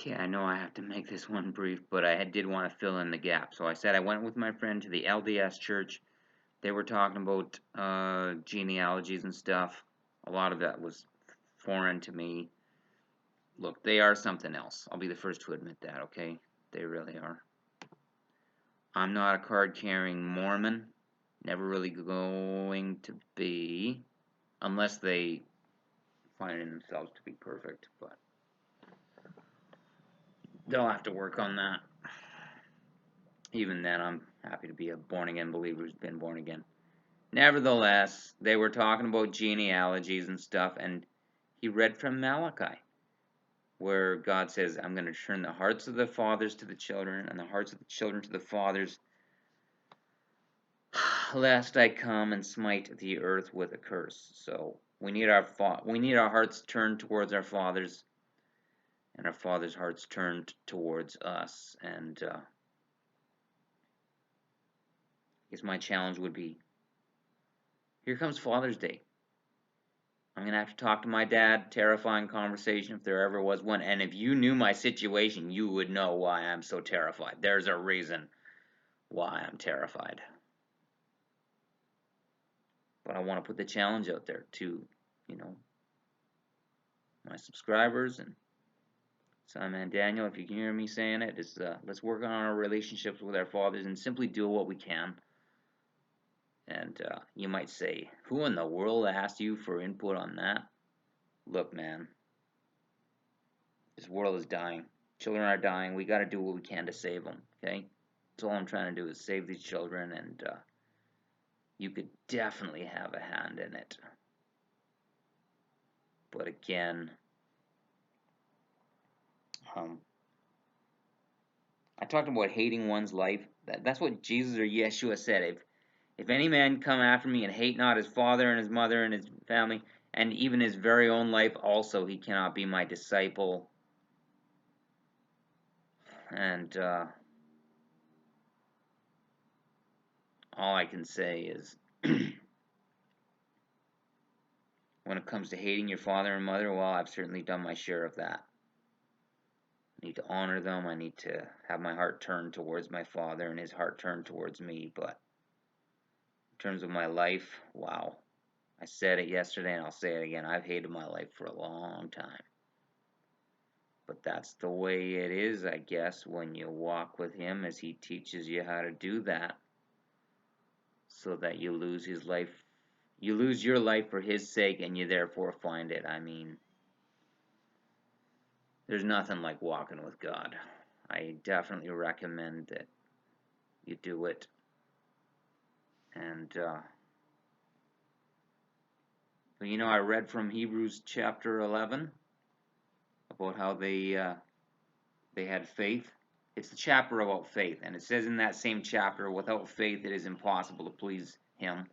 Okay, I know I have to make this one brief, but I did want to fill in the gap. So I said I went with my friend to the LDS church. They were talking about genealogies and stuff. A lot of that was foreign to me. Look, they are something else. I'll be the first to admit that, okay? They really are. I'm not a card-carrying Mormon. Never really going to be, unless they find it in themselves to be perfect, but they'll have to work on that. Even then, I'm happy to be a born-again believer who's been born again. Nevertheless, they were talking about genealogies and stuff, and he read from Malachi, where God says, I'm going to turn the hearts of the fathers to the children, and the hearts of the children to the fathers, lest I come and smite the earth with a curse. So we need our hearts turned towards our fathers, and our fathers' hearts turned towards us. And I guess my challenge would be, here comes Father's Day. I'm going to have to talk to my dad. Terrifying conversation if there ever was one. And if you knew my situation, you would know why I'm so terrified. There's a reason why I'm terrified. But I want to put the challenge out there to, my subscribers and Simon and Daniel, if you can hear me saying it, is let's work on our relationships with our fathers and simply do what we can. And you might say, who in the world asked you for input on that? Look, man, this world is dying. Children are dying. We got to do what we can to save them, okay? That's all I'm trying to do is save these children, and you could definitely have a hand in it. But again, I talked about hating one's life. That's what Jesus or Yeshua said. If any man come after me and hate not his father and his mother and his family, and even his very own life also, he cannot be my disciple. And all I can say is, when it comes to hating your father and mother, well, I've certainly done my share of that. I need to honor them. I need to have my heart turned towards my father and his heart turned towards me. But in terms of my life, wow. I said it yesterday and I'll say it again. I've hated my life for a long time. But that's the way it is, I guess, when you walk with him, as he teaches you how to do that, so that you lose his life. You lose your life for his sake, and you therefore find it. I mean, there's nothing like walking with God. I definitely recommend that you do it. And I read from Hebrews chapter 11 about how they had faith. It's the chapter about faith, and it says in that same chapter, without faith it is impossible to please him.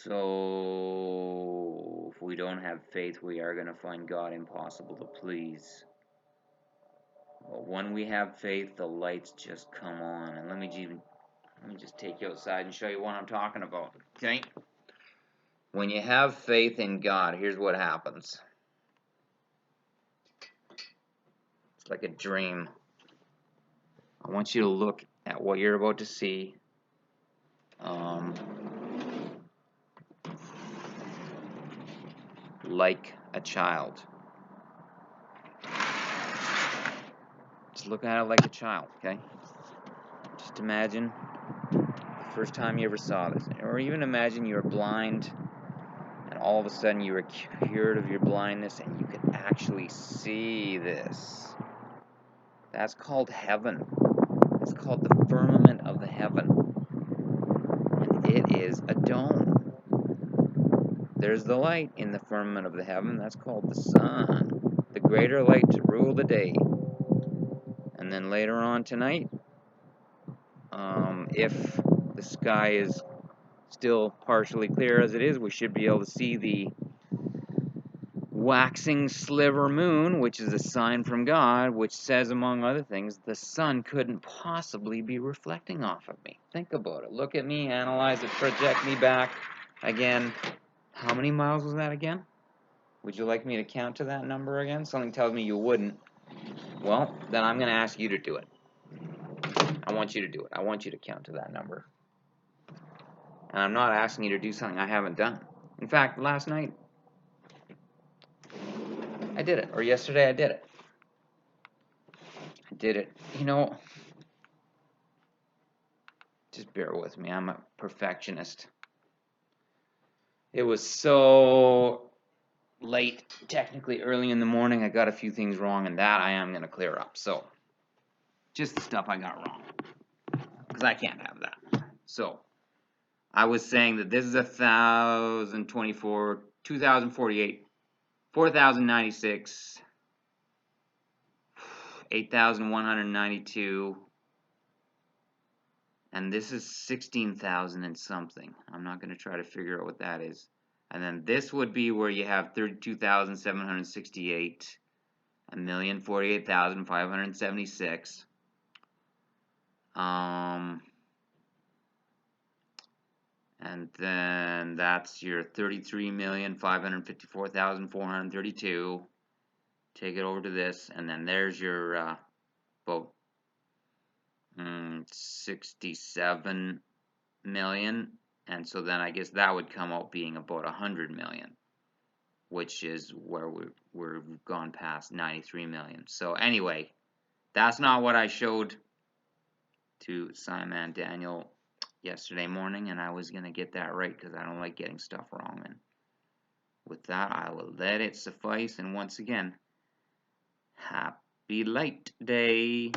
So if we don't have faith, we are going to find God impossible to please. But when we have faith, the lights just come on. And let me just take you outside and show you what I'm talking about. Okay? When you have faith in God, here's what happens. It's like a dream. I want you to look at what you're about to see. Like a child. Just look at it like a child, okay? Just imagine the first time you ever saw this. Or even imagine you were blind, and all of a sudden you were cured of your blindness, and you can actually see this. That's called heaven. It's called the firmament of the heaven. And it is a dome. There's the light in the firmament of the heaven. That's called the sun. The greater light to rule the day. And then later on tonight, if the sky is still partially clear as it is, we should be able to see the waxing sliver moon, which is a sign from God, which says, among other things, the sun couldn't possibly be reflecting off of me. Think about it. Look at me, analyze it, project me back. Again, how many miles was that again? Would you like me to count to that number again? Something tells me you wouldn't. Well, then I'm going to ask you to do it. I want you to do it. I want you to count to that number. And I'm not asking you to do something I haven't done. In fact, last night, I did it. Or yesterday, I did it. I did it. You know, just bear with me. I'm a perfectionist. It was so late, technically early in the morning. I got a few things wrong, and that I am going to clear up. So, just the stuff I got wrong. Because I can't have that. So, I was saying that this is 1,024, 2,048, 4,096, 8,192, and this is 16,000 and something. I'm not going to try to figure out what that is. And then this would be where you have 32,768, 1,048,576. And then that's your 33,554,432. Take it over to this, and then there's your about 67 million, and so then I guess that would come out being about 100 million, which is where we've gone past 93 million. So anyway, that's not what I showed to Simon Daniel yesterday morning, and I was gonna get that right because I don't like getting stuff wrong. And with that, I will let it suffice. And once again, happy light day.